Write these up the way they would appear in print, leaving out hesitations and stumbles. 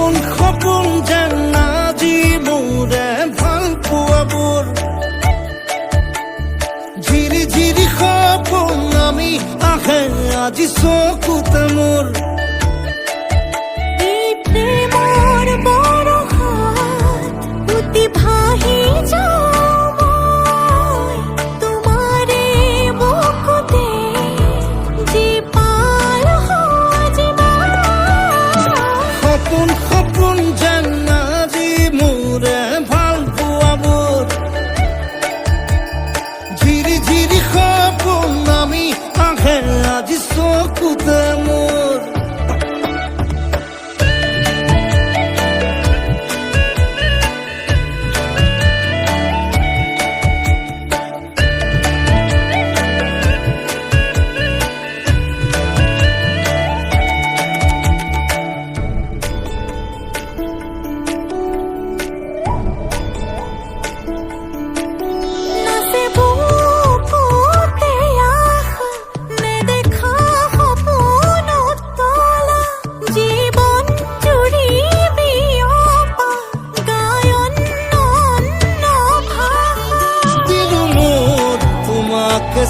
সপোন সপোন যেন আজি মোৰে ভাল পোৱাবোৰ ঝিৰি ঝিৰি সপোন আমি আহে আজি চকুতে মোৰ আজি চকুতে মোৰ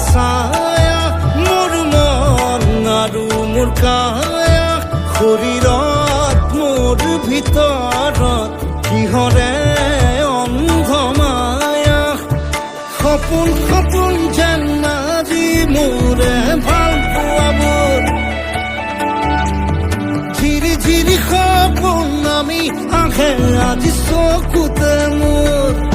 ছায়া মোৰ মন আৰু মোৰ কায়া শৰীৰত মোৰ ভিতৰত কিহৰে অন্ধ মায়া সপোন সপোন যেন আজি মোৰে ভাল পোৱাবোৰ ঝিৰি ঝিৰি সপোন আমি আহে আজি চকুতে মোৰ